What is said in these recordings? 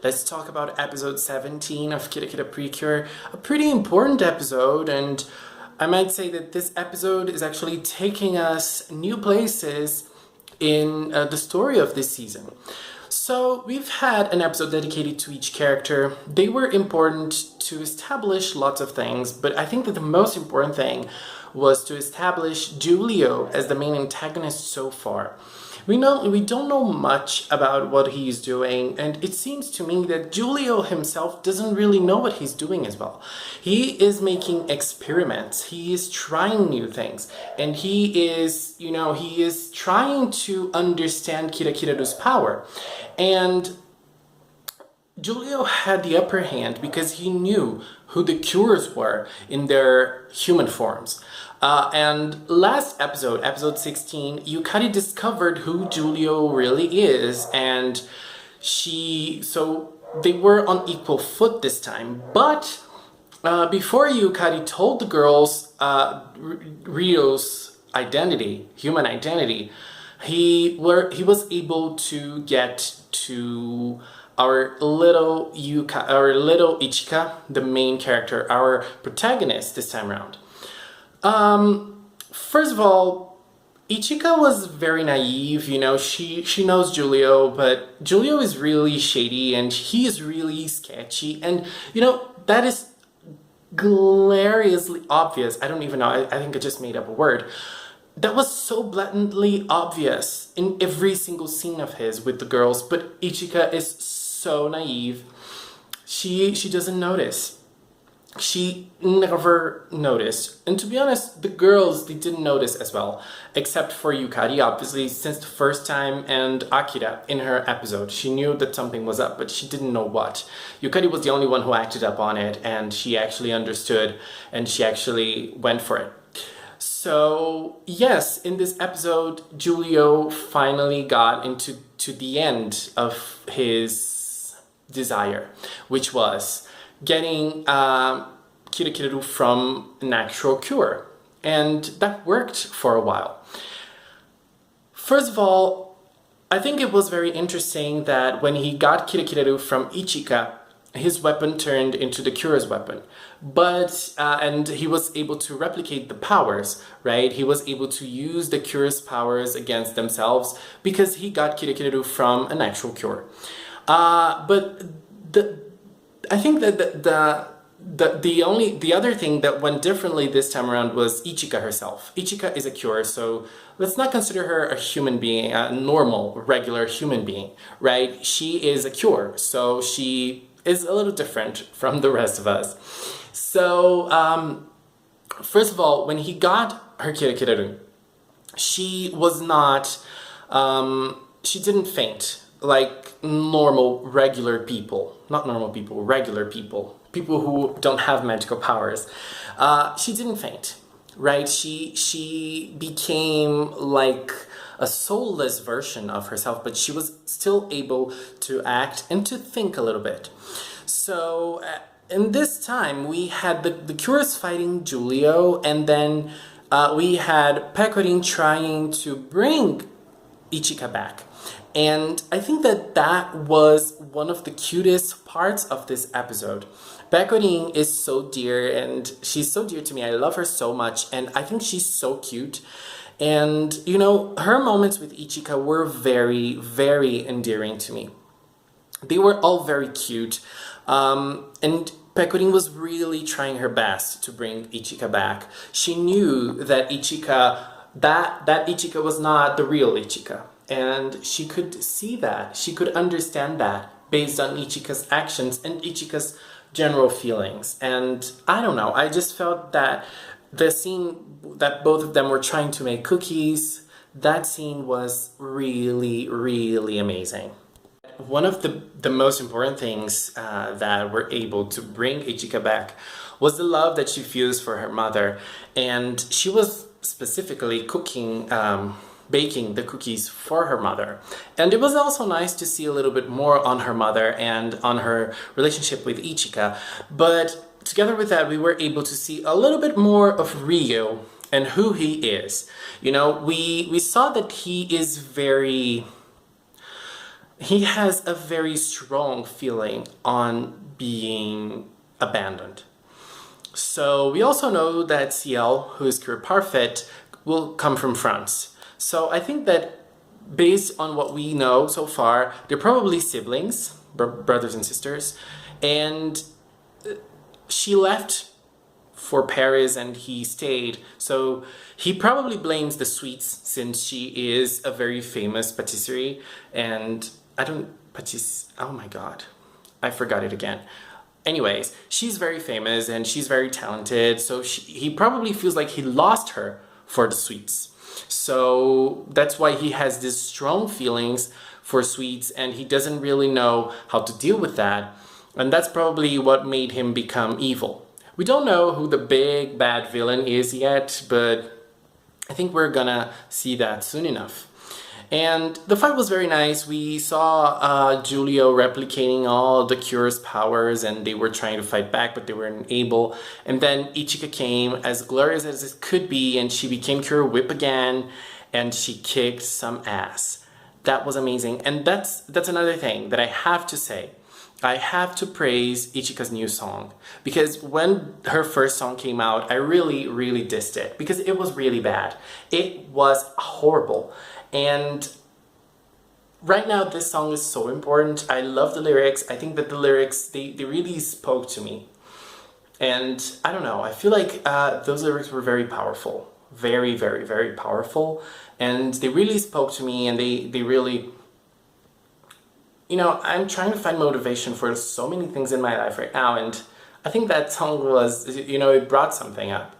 Let's talk about episode 17 of KIRAKIRA Precure, a pretty important episode, and I might say that this episode is actually taking us new places in the story of this season. So we've had an episode dedicated to each character. They were important to establish lots of things, but I think that the most important thing was to establish Giulio as the main antagonist so far. We don't know much about what he's doing, and it seems to me that Giulio himself doesn't really know what he's doing as well. He is making experiments, he is trying new things, and he is trying to understand Kirakira's power. And Giulio had the upper hand because he knew who the Cures were in their human forms. And last episode, episode 16, Yukari discovered who Giulio really is, and so they were on equal foot this time. But before Yukari told the girls Rio's identity, human identity, he was able to get to our little Ichika, the main character, our protagonist this time around. First of all, Ichika was very naive, she knows Giulio, but Giulio is really shady and he is really sketchy, and that is gloriously obvious. I don't even know, I think I just made up a word. That was so blatantly obvious in every single scene of his with the girls, but Ichika is so naive. She doesn't notice. She never noticed. And to be honest, the girls, they didn't notice as well. Except for Yukari, obviously, since the first time, and Akira in her episode. She knew that something was up, but she didn't know what. Yukari was the only one who acted up on it, and she actually understood, and she actually went for it. So, yes, in this episode, Giulio finally got to the end of his desire, which was getting Kirakira from an actual cure. And that worked for a while. First of all, I think it was very interesting that when he got Kirakira from Ichika, his weapon turned into the cure's weapon. But, and he was able to replicate the powers, right? He was able to use the cure's powers against themselves because he got Kirakira from an actual cure. But I think that the other thing that went differently this time around was Ichika herself. Ichika is a cure, so let's not consider her a human being, a normal, regular human being, right? She is a cure, so she is a little different from the rest of us. So, first of all, when he got her Kirakira, she was not, she didn't faint like normal, regular people. Not normal people, regular people. People who don't have magical powers. She didn't faint, right? She became like a soulless version of herself, but she was still able to act and to think a little bit. So, in this time, we had the Cures fighting Giulio, and then we had Pecorin trying to bring Ichika back. And I think that was one of the cutest parts of this episode. Pecorin is so dear, and she's so dear to me. I love her so much, and I think she's so cute. And, her moments with Ichika were very, very endearing to me. They were all very cute. And Pecorin was really trying her best to bring Ichika back. She knew that Ichika was not the real Ichika. And she could see that, she could understand that based on Ichika's actions and Ichika's general feelings. And I don't know, I just felt that the scene that both of them were trying to make cookies, that scene was really, really amazing. One of the most important things that were able to bring Ichika back was the love that she feels for her mother. And she was specifically baking the cookies for her mother. And it was also nice to see a little bit more on her mother and on her relationship with Ichika. But together with that, we were able to see a little bit more of Rio and who he is. We saw that he is very he has a very strong feeling on being abandoned. So we also know that CL, who is Cure Parfait, will come from France. So I think that based on what we know so far, they're probably siblings, brothers and sisters, and she left for Paris and he stayed. So he probably blames the sweets since she is a very famous patisserie, and oh my god, I forgot it again. Anyways, she's very famous and she's very talented, so he probably feels like he lost her for the sweets. So that's why he has these strong feelings for sweets and he doesn't really know how to deal with that. And that's probably what made him become evil. We don't know who the big bad villain is yet, but I think we're gonna see that soon enough. And the fight was very nice. We saw Julio replicating all the Cure's powers and they were trying to fight back, but they weren't able. And then Ichika came, as glorious as it could be, and she became Cure Whip again, and she kicked some ass. That was amazing. And that's another thing that I have to say. I have to praise Ichika's new song, because when her first song came out, I really dissed it because it was really bad. It was horrible. And right now this song is so important. I love the lyrics. I think that the lyrics, they really spoke to me. And I don't know, I feel like those lyrics were very powerful. Very powerful. And they really spoke to me, and they really... You know, I'm trying to find motivation for so many things in my life right now, and I think that song was, you know, it brought something up.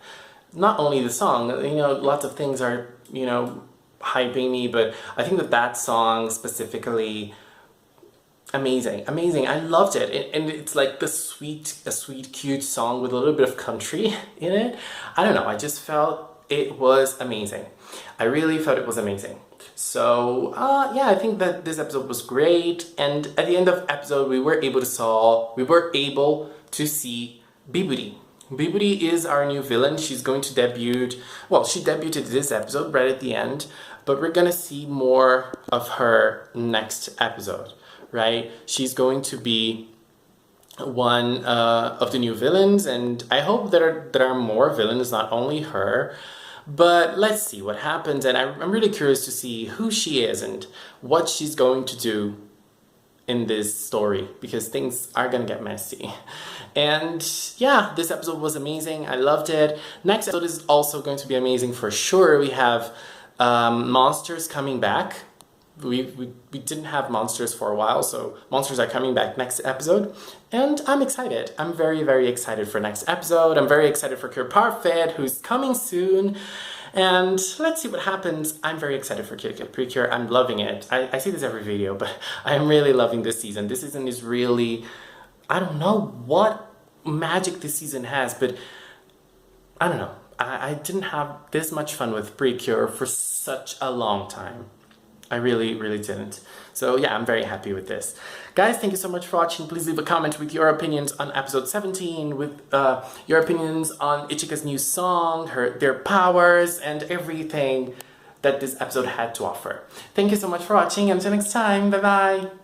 Not only the song, you know, lots of things are, you know, hyping me, but I think that song specifically, amazing. I loved it. And it's like a sweet, cute song with a little bit of country in it. I don't know, I just felt it was amazing. I really felt it was amazing. So, yeah, I think that this episode was great, and at the end of the episode, we were able to see Biburi. Biburi is our new villain. She's going to debut, well, she debuted this episode right at the end, but we're gonna see more of her next episode, right? She's going to be one of the new villains, and I hope there are more villains, not only her. But let's see what happens, and I'm really curious to see who she is and what she's going to do in this story, because things are gonna get messy. And yeah, this episode was amazing. I loved it. Next episode is also going to be amazing for sure. We have monsters coming back. We didn't have monsters for a while, so monsters are coming back next episode, and I'm excited. I'm very excited for next episode. I'm very excited for Cure Parfait, who's coming soon, and let's see what happens. I'm very excited for KIRAKIRA Precure. I'm loving it. I say this every video, but I'm really loving this season. This season is really, I don't know what magic this season has, but I don't know. I didn't have this much fun with Precure for such a long time. I really didn't. So yeah, I'm very happy with this. Guys, thank you so much for watching. Please leave a comment with your opinions on episode 17, with your opinions on Ichika's new song, their powers, and everything that this episode had to offer. Thank you so much for watching. Until next time, bye bye!